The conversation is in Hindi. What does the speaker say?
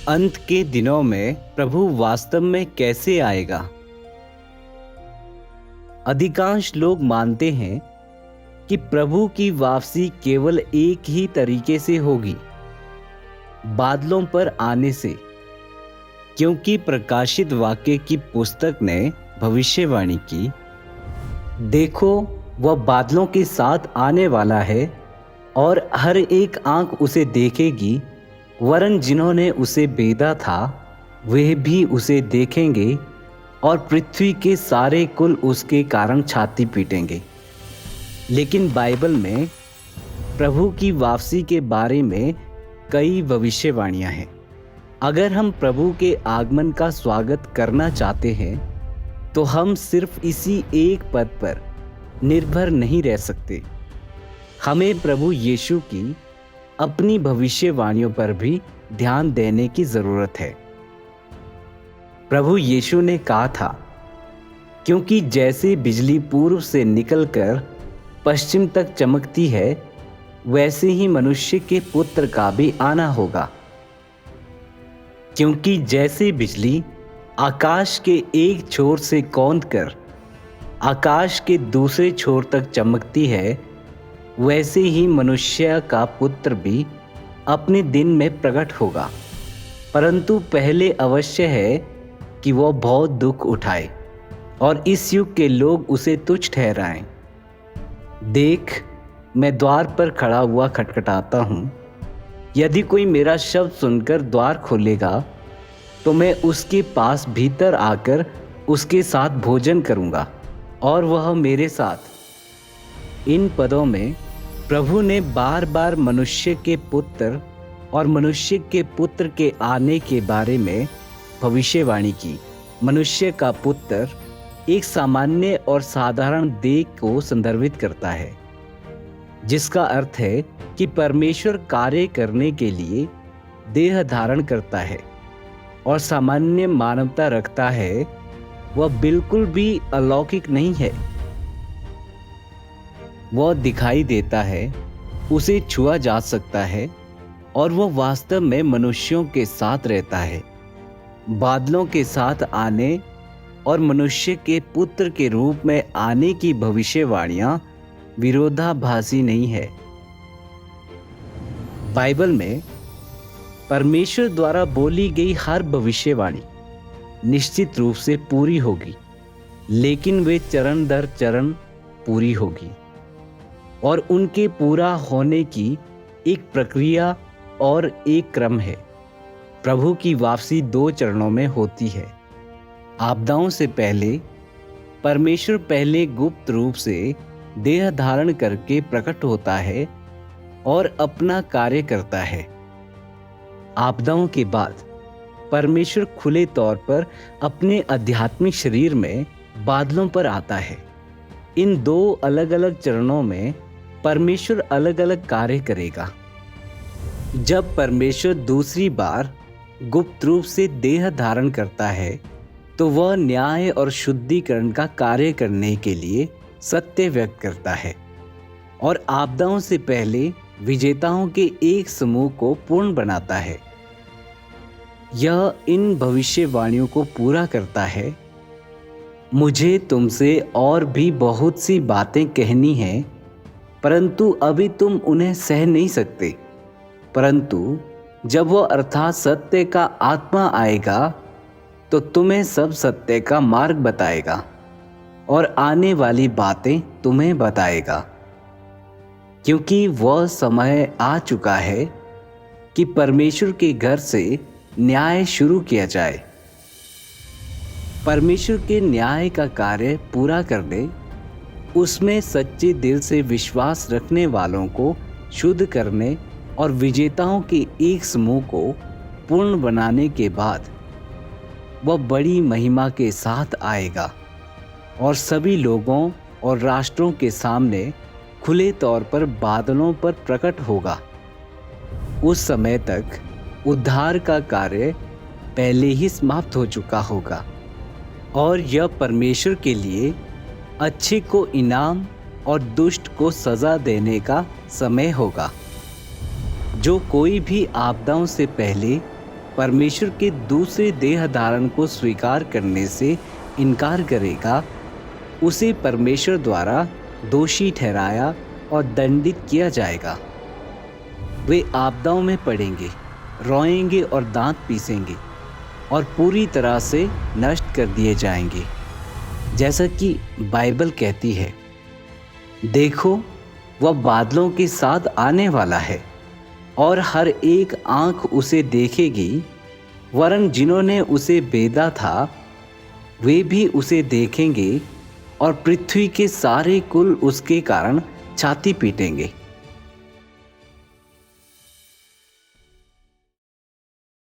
अंत के दिनों में प्रभु वास्तव में कैसे आएगा? अधिकांश लोग मानते हैं कि प्रभु की वापसी केवल एक ही तरीके से होगी, बादलों पर आने से, क्योंकि प्रकाशित वाक्य की पुस्तक ने भविष्यवाणी की, देखो वह बादलों के साथ आने वाला है और हर एक आंख उसे देखेगी, वरन जिन्होंने उसे बेधा था वे भी उसे देखेंगे और पृथ्वी के सारे कुल उसके कारण छाती पीटेंगे। लेकिन बाइबल में प्रभु की वापसी के बारे में कई भविष्यवाणियां हैं। अगर हम प्रभु के आगमन का स्वागत करना चाहते हैं तो हम सिर्फ इसी एक पद पर निर्भर नहीं रह सकते। हमें प्रभु यीशु की अपनी भविष्यवाणियों पर भी ध्यान देने की जरूरत है। प्रभु यीशु ने कहा था, क्योंकि जैसे बिजली पूर्व से निकलकर पश्चिम तक चमकती है, वैसे ही मनुष्य के पुत्र का भी आना होगा। क्योंकि जैसे बिजली आकाश के एक छोर से कौंधकर आकाश के दूसरे छोर तक चमकती है, वैसे ही मनुष्य का पुत्र भी अपने दिन में प्रकट होगा। परंतु पहले अवश्य है कि वह बहुत दुख उठाए और इस युग के लोग उसे तुच्छ ठहराएं। देख, मैं द्वार पर खड़ा हुआ खटखटाता हूँ। यदि कोई मेरा शब्द सुनकर द्वार खोलेगा तो मैं उसके पास भीतर आकर उसके साथ भोजन करूँगा और वह मेरे साथ। इन पदों में प्रभु ने बार बार मनुष्य के पुत्र और मनुष्य के पुत्र के आने के बारे में भविष्यवाणी की। मनुष्य का पुत्र एक सामान्य और साधारण देह को संदर्भित करता है, जिसका अर्थ है कि परमेश्वर कार्य करने के लिए देह धारण करता है और सामान्य मानवता रखता है। वह बिल्कुल भी अलौकिक नहीं है। वह दिखाई देता है, उसे छुआ जा सकता है और वह वास्तव में मनुष्यों के साथ रहता है। बादलों के साथ आने और मनुष्य के पुत्र के रूप में आने की भविष्यवाणियां विरोधाभासी नहीं है। बाइबल में परमेश्वर द्वारा बोली गई हर भविष्यवाणी निश्चित रूप से पूरी होगी, लेकिन वे चरण दर चरण पूरी होगी और उनके पूरा होने की एक प्रक्रिया और एक क्रम है। प्रभु की वापसी 2 चरणों में होती है। आपदाओं से पहले परमेश्वर पहले गुप्त रूप से देह धारण करके प्रकट होता है और अपना कार्य करता है। आपदाओं के बाद परमेश्वर खुले तौर पर अपने आध्यात्मिक शरीर में बादलों पर आता है। इन 2 अलग अलग चरणों में परमेश्वर अलग अलग कार्य करेगा। जब परमेश्वर दूसरी बार गुप्त रूप से देह धारण करता है तो वह न्याय और शुद्धिकरण का कार्य करने के लिए सत्य व्यक्त करता है और आपदाओं से पहले विजेताओं के एक समूह को पूर्ण बनाता है। यह इन भविष्यवाणियों को पूरा करता है। मुझे तुमसे और भी बहुत सी बातें कहनी हैं, परंतु अभी तुम उन्हें सह नहीं सकते। परंतु जब वह अर्थात सत्य का आत्मा आएगा तो तुम्हें सब सत्य का मार्ग बताएगा और आने वाली बातें तुम्हें बताएगा, क्योंकि वह समय आ चुका है कि परमेश्वर के घर से न्याय शुरू किया जाए। परमेश्वर के न्याय का कार्य पूरा करने, उसमें सच्चे दिल से विश्वास रखने वालों को शुद्ध करने और विजेताओं के एक समूह को पूर्ण बनाने के बाद वह बड़ी महिमा के साथ आएगा और सभी लोगों और राष्ट्रों के सामने खुले तौर पर बादलों पर प्रकट होगा। उस समय तक उद्धार का कार्य पहले ही समाप्त हो चुका होगा और यह परमेश्वर के लिए अच्छे को इनाम और दुष्ट को सजा देने का समय होगा। जो कोई भी आपदाओं से पहले परमेश्वर के दूसरे देह धारण को स्वीकार करने से इनकार करेगा, उसे परमेश्वर द्वारा दोषी ठहराया और दंडित किया जाएगा। वे आपदाओं में पड़ेंगे, रोएंगे और दांत पीसेंगे और पूरी तरह से नष्ट कर दिए जाएंगे। जैसा कि बाइबल कहती है, देखो वह बादलों के साथ आने वाला है और हर एक आंख उसे देखेगी, वरन जिन्होंने उसे बेधा था वे भी उसे देखेंगे और पृथ्वी के सारे कुल उसके कारण छाती पीटेंगे।